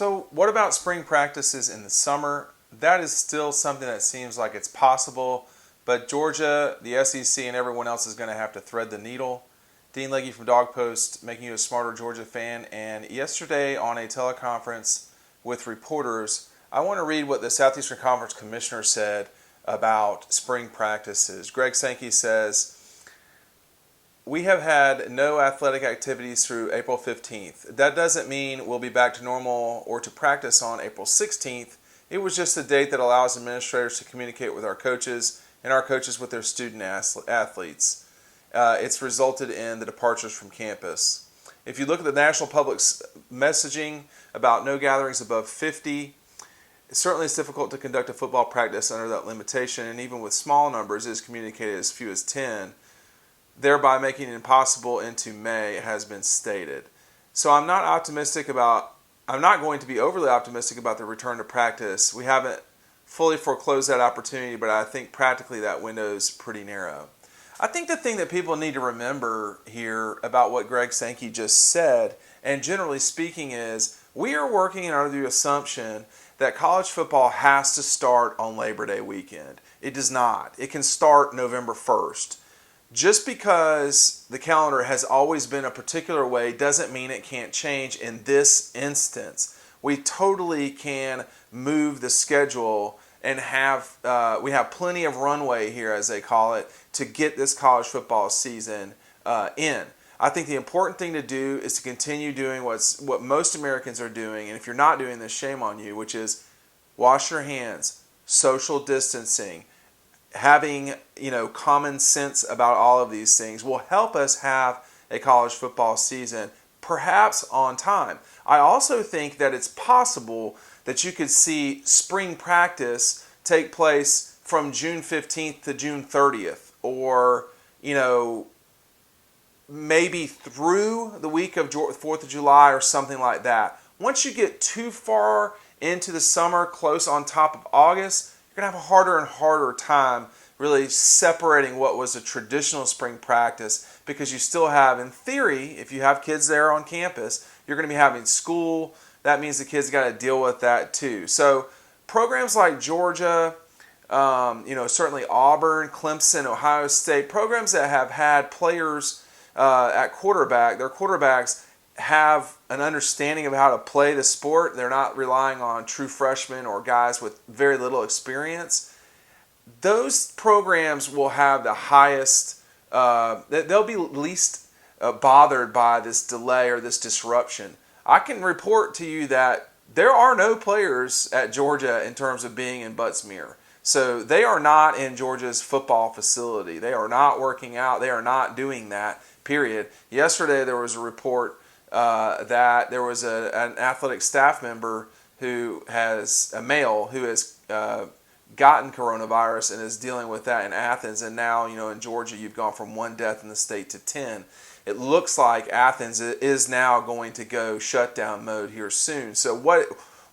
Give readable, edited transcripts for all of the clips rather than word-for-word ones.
So what about spring practices in the summer? That is still something that seems like it's possible, but Georgia, the SEC, and everyone else is going to have to thread the needle. Dean Legge from Dog Post, making you a smarter Georgia fan. And yesterday on a teleconference with reporters, I want to read what the Southeastern Conference Commissioner said about spring practices. Greg Sankey says, "We have had no athletic activities through April 15th. That doesn't mean we'll be back to normal or to practice on April 16th. It was just a date that allows administrators to communicate with our coaches and our coaches with their student athletes. It's resulted in the departures from campus. If you look at the national public's messaging about no gatherings above 50, it certainly is difficult to conduct a football practice under that limitation, and even with small numbers, it is communicated as few as 10, thereby making it impossible into May, has been stated. So I'm not going to be overly optimistic about the return to practice. We haven't fully foreclosed that opportunity, but I think practically that window is pretty narrow." I think the thing that people need to remember here about what Greg Sankey just said, and generally speaking, is we are working under the assumption that college football has to start on Labor Day weekend. It does not. It can start November 1st. Just because the calendar has always been a particular way doesn't mean it can't change in this instance. We totally can move the schedule and we have plenty of runway here, as they call it, to get this college football season in. I think the important thing to do is to continue doing what most Americans are doing, and if you're not doing this, shame on you, which is wash your hands, social distancing, having common sense about all of these things will help us have a college football season perhaps on time. I also think that it's possible that you could see spring practice take place from June 15th to June 30th, or maybe through the week of 4th of July or something like that. Once you get too far into the summer, close on top of August, you're going to have a harder and harder time really separating what was a traditional spring practice, because you still have, in theory, if you have kids there on campus, you're going to be having school. That means the kids got to deal with that too. So programs like Georgia, certainly Auburn, Clemson, Ohio State, programs that have had players at quarterback, their quarterbacks have an understanding of how to play the sport. They're not relying on true freshmen or guys with very little experience. Those programs will have the highest, they'll be least bothered by this delay or this disruption. I can report to you that there are no players at Georgia in terms of being in Butts-Mehre. So they are not in Georgia's football facility. They are not working out. They are not doing that, period. Yesterday there was a report that there was an athletic staff member a male who has gotten coronavirus and is dealing with that in Athens. And now, in Georgia, you've gone from 1 death in the state to 10. It looks like Athens is now going to go shutdown mode here soon. So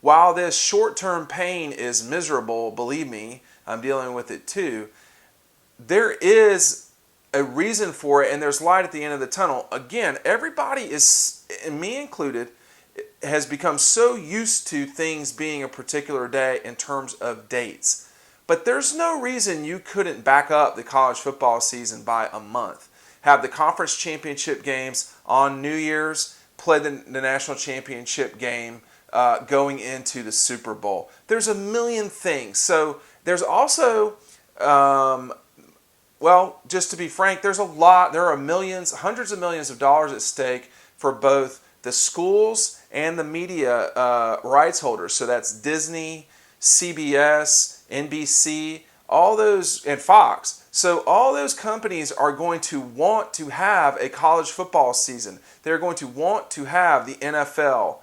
while this short-term pain is miserable, believe me, I'm dealing with it too, there is a reason for it, and there's light at the end of the tunnel. Again, everybody is, and me included, has become so used to things being a particular day in terms of dates. But there's no reason you couldn't back up the college football season by a month. Have the conference championship games on New Year's, play the national championship game going into the Super Bowl. There's a million things. So there's also, just to be frank, there are millions, hundreds of millions of dollars at stake for both the schools and the media rights holders. So that's Disney, CBS, NBC, all those, and Fox. So all those companies are going to want to have a college football season. They're going to want to have the NFL.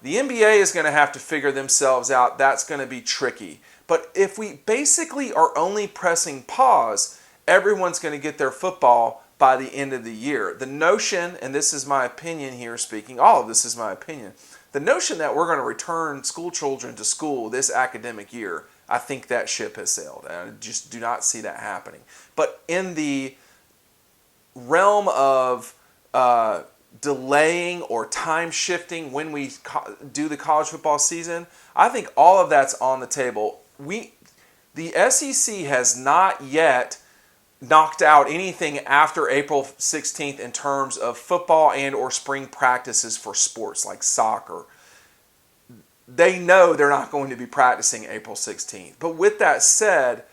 The NBA is going to have to figure themselves out. That's going to be tricky. But if we basically are only pressing pause, everyone's going to get their football by the end of the year. The notion, and this is my opinion here speaking, all of this is my opinion, the notion that we're going to return school children to school this academic year, I think that ship has sailed. And I just do not see that happening. But in the realm of delaying or time shifting when we do the college football season. I think all of that's on the table. The SEC has not yet knocked out anything after April 16th in terms of football and or spring practices for sports like soccer. They know they're not going to be practicing April 16th. But with that said,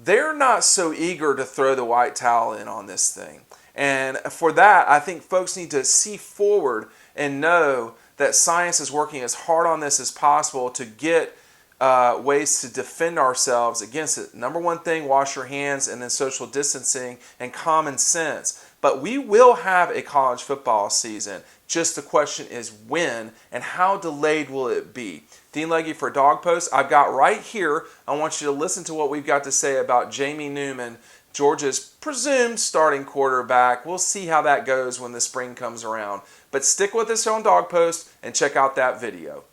they're not so eager to throw the white towel in on this thing. And for that, I think folks need to see forward and know that science is working as hard on this as possible to get ways to defend ourselves against it. Number one thing, wash your hands, and then social distancing and common sense. But we will have a college football season. Just the question is when and how delayed will it be? Dean Legge for Dog Post. I've got right here, I want you to listen to what we've got to say about Jamie Newman, Georgia's presumed starting quarterback. We'll see how that goes when the spring comes around. But stick with us on Dog Post and check out that video.